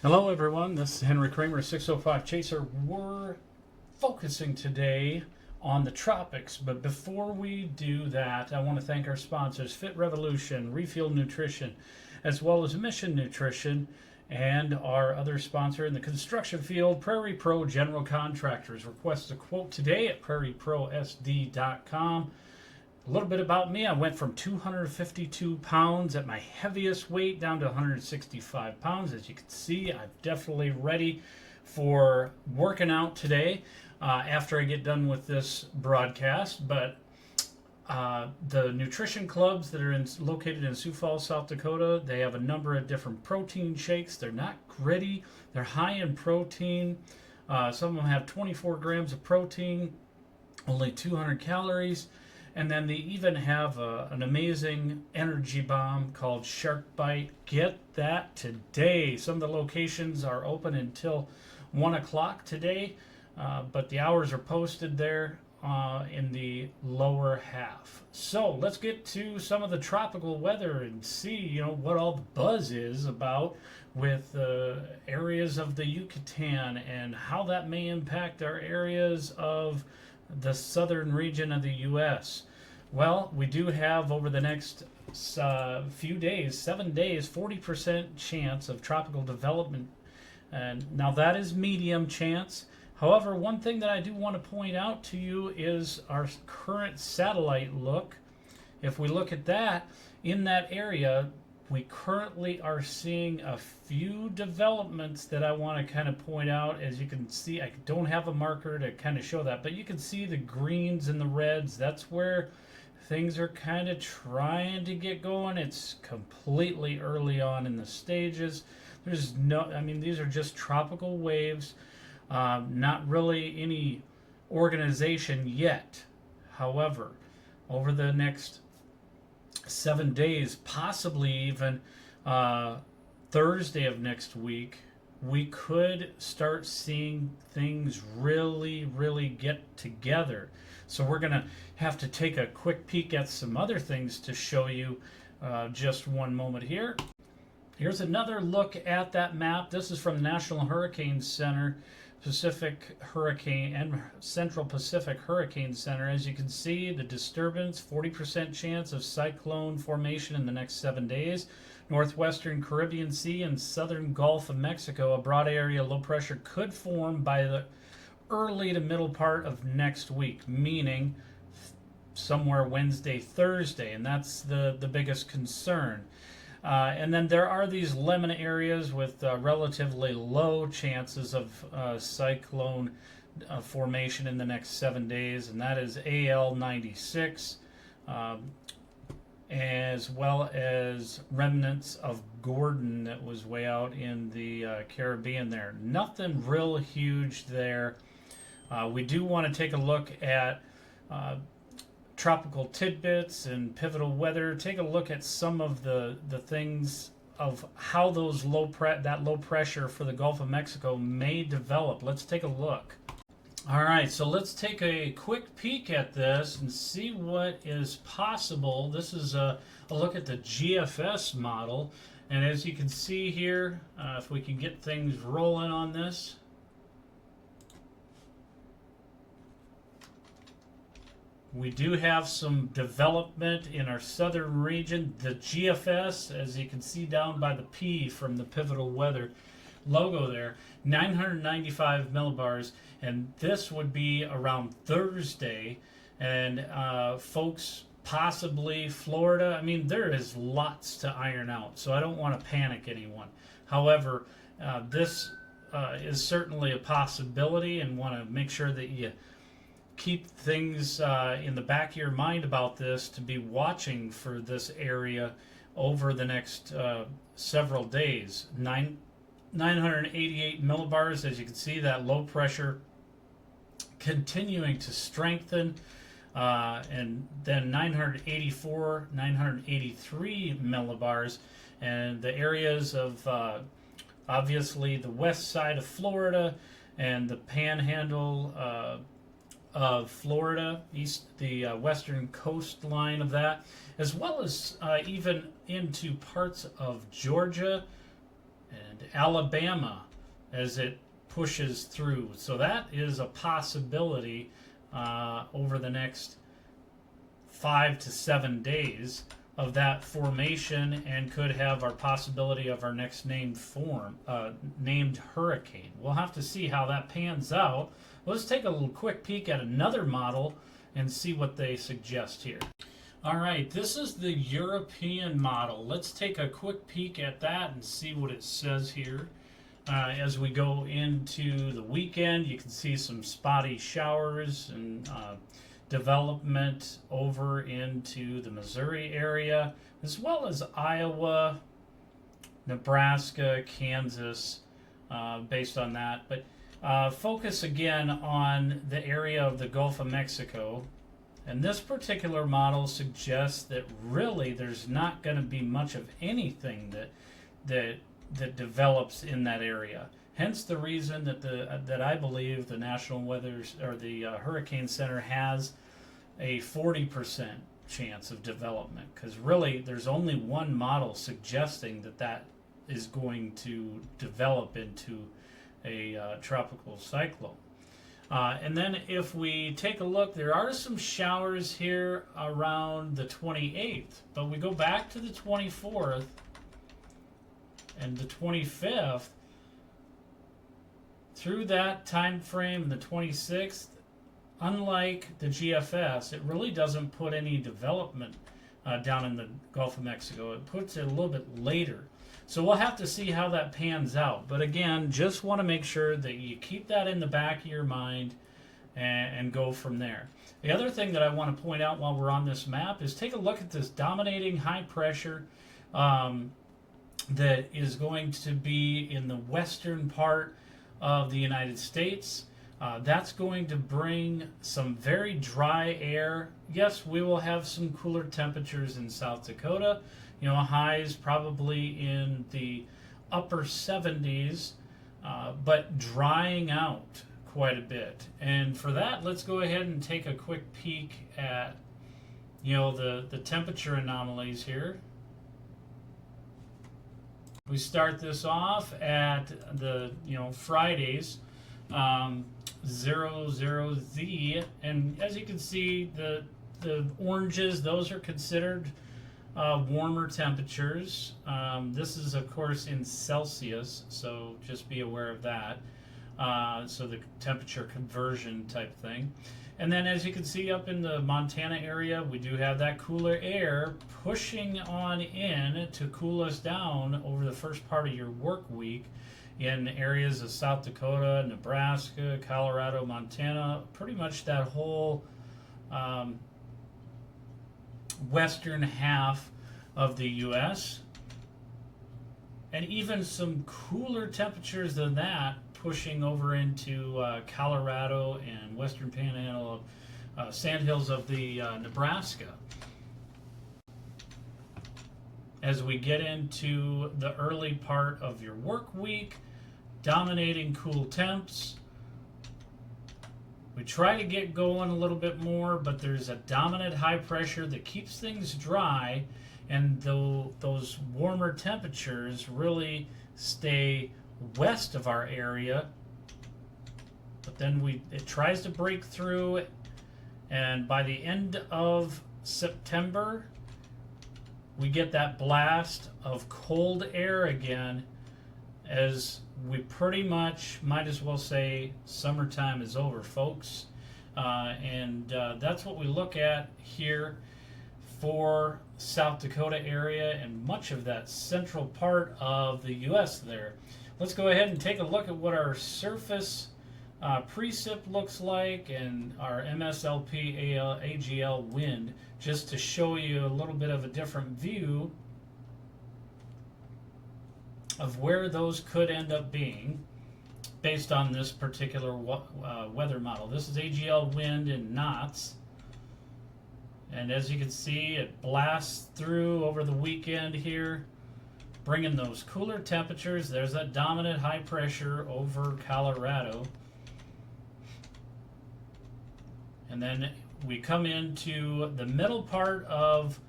Hello everyone, this is Henry Kramer, 605 Chaser. We're focusing today on the tropics, but before we do that, I want to thank our sponsors, Fit Revolution, Refuel Nutrition, as well as Mission Nutrition, and our other sponsor in the construction field, Prairie Pro General Contractors. Request a quote today at prairieprosd.com. A little bit about me. I went from 252 pounds at my heaviest weight down to 165 pounds. As you can see, I'm definitely ready for working out today after I get done with this broadcast. But the nutrition clubs that are located in Sioux Falls, South Dakota, they have a number of different protein shakes. They're not gritty. They're high in protein. Some of them have 24 grams of protein, only 200 calories. And then they even have an amazing energy bomb called Shark Bite. Get that today. Some of the locations are open until 1 o'clock today, but the hours are posted there in the lower half. So let's get to some of the tropical weather and see, what all the buzz is about with areas of the Yucatan and how that may impact our areas of the southern region of the U.S. Well, we do have over the next few days, 7 days, 40% chance of tropical development. And now that is medium chance. However, one thing that I do want to point out to you is our current satellite look. If we look at that, in that area, we currently are seeing a few developments that I want to kind of point out. As you can see, I don't have a marker to kind of show that, but you can see the greens and the reds. That's where things are kind of trying to get going. It's completely early on in the stages. These are just tropical waves. Not really any organization yet. However, over the next 7 days, possibly even Thursday of next week, we could start seeing things really get together. So we're going to have to take a quick peek at some other things to show you. Just one moment here. Here's another look at that map. This is from the National Hurricane Center, Pacific Hurricane and Central Pacific Hurricane Center. As you can see, the disturbance, 40% chance of cyclone formation in the next 7 days. Northwestern Caribbean Sea and southern Gulf of Mexico, a broad area low pressure could form by the early to middle part of next week, meaning somewhere Wednesday, Thursday, and that's the biggest concern. And then there are these lemon areas with relatively low chances of cyclone formation in the next 7 days, and that is AL 96, as well as remnants of Gordon that was way out in the Caribbean there. Nothing real huge there. We do want to take a look at tropical tidbits and pivotal weather. Take a look at some of the things of how those that low pressure for the Gulf of Mexico may develop. Let's take a look. All right, so let's take a quick peek at this and see what is possible. This is a look at the GFS model, and as you can see here, if we can get things rolling on this, we do have some development in our southern region. The GFS, as you can see down by the P from the pivotal weather logo there, 995 millibars, and this would be around Thursday. And folks, possibly Florida. There is lots to iron out, so I don't want to panic anyone. However, this is certainly a possibility, and want to make sure that you keep things in the back of your mind about this, to be watching for this area over the next several days. 988 millibars, as you can see, that low pressure continuing to strengthen, and then 984, 983 millibars, and the areas of obviously the west side of Florida and the panhandle of Florida, the western coastline of that, as well as even into parts of Georgia and Alabama as it pushes through. So that is a possibility over the next 5 to 7 days of that formation, and could have our possibility of our next named hurricane. We'll have to see how that pans out. Let's take a little quick peek at another model and see what they suggest here. All right, this is the European model. Let's take a quick peek at that and see what it says here. As we go into the weekend, you can see some spotty showers and development over into the Missouri area, as well as Iowa, Nebraska, Kansas, based on that. But focus again on the area of the Gulf of Mexico. And this particular model suggests that really there's not going to be much of anything that develops in that area. Hence the reason that I believe the National Weather or the Hurricane Center has a 40% chance of development, because really there's only one model suggesting that is going to develop into a tropical cyclone. And then if we take a look, there are some showers here around the 28th, but we go back to the 24th and the 25th. Through that time frame and the 26th, unlike the GFS, it really doesn't put any development down in the Gulf of Mexico. It puts it a little bit later. So we'll have to see how that pans out. But again, just want to make sure that you keep that in the back of your mind and go from there. The other thing that I want to point out while we're on this map is take a look at this dominating high pressure that is going to be in the western part of the United States. That's going to bring some very dry air. Yes, we will have some cooler temperatures in South Dakota. Highs probably in the upper 70s, but drying out quite a bit. And for that, let's go ahead and take a quick peek at, the temperature anomalies here. We start this off at the, Fridays, 00Z, and as you can see, the oranges, those are considered warmer temperatures. This is, of course, in Celsius, so just be aware of that. So the temperature conversion type thing. And then as you can see up in the Montana area, we do have that cooler air pushing on in to cool us down over the first part of your work week in areas of South Dakota, Nebraska, Colorado, Montana, pretty much that whole western half of the U.S. And even some cooler temperatures than that pushing over into Colorado and western panhandle of sandhills of the Nebraska. As we get into the early part of your work week, dominating cool temps. We try to get going a little bit more, but there's a dominant high pressure that keeps things dry, and those warmer temperatures really stay west of our area. But then it tries to break through, and by the end of September, we get that blast of cold air again, as we pretty much might as well say summertime is over, folks. And that's what we look at here for South Dakota area and much of that central part of the U.S. there. Let's go ahead and take a look at what our surface precip looks like and our MSLP AGL wind, just to show you a little bit of a different view of where those could end up being based on this particular weather model. This is AGL wind in knots, and as you can see, it blasts through over the weekend here, bringing those cooler temperatures. There's that dominant high pressure over Colorado, and then we come into the middle part of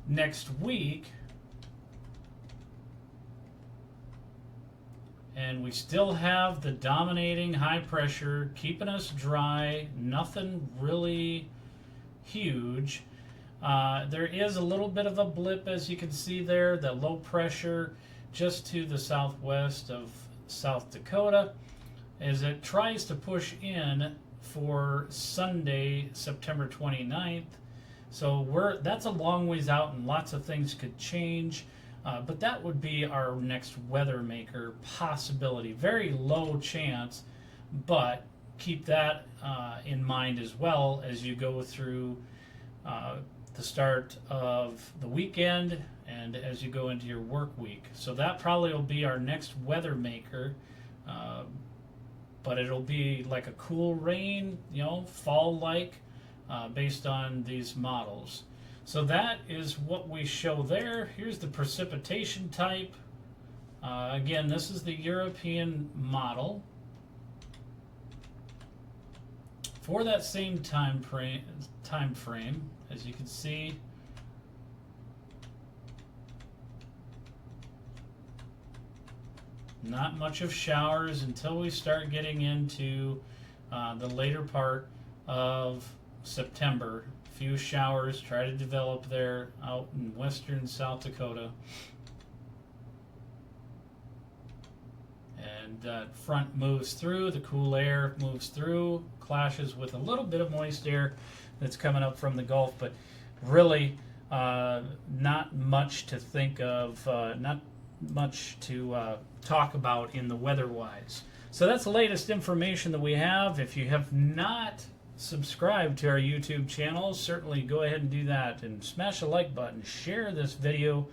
next week, and we still have the dominating high pressure keeping us dry. Nothing really huge. There is a little bit of a blip, as you can see there, the low pressure just to the southwest of South Dakota, as it tries to push in for Sunday, September 29th. So that's a long ways out, and lots of things could change. But that would be our next weather maker possibility. Very low chance, but keep that in mind as well as you go through the start of the weekend and as you go into your work week. So that probably will be our next weather maker. But it'll be like a cool rain, fall-like, based on these models. So that is what we show there. Here's the precipitation type. Again, this is the European model. For that same time frame, as you can see, not much of showers until we start getting into the later part of September. Few showers try to develop there out in western South Dakota. And that front moves through, the cool air moves through, clashes with a little bit of moist air that's coming up from the Gulf, but really not much to think of, not much to talk about in the weather-wise. So that's the latest information that we have. If you have not subscribe to our YouTube channel, certainly go ahead and do that, and smash the like button, share this video,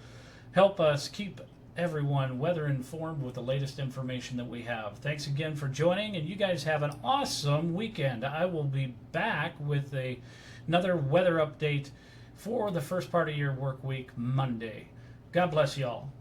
help us keep everyone weather informed with the latest information that we have. Thanks again for joining, and you guys have an awesome weekend. I will be back with another weather update for the first part of your work week Monday. God bless you all.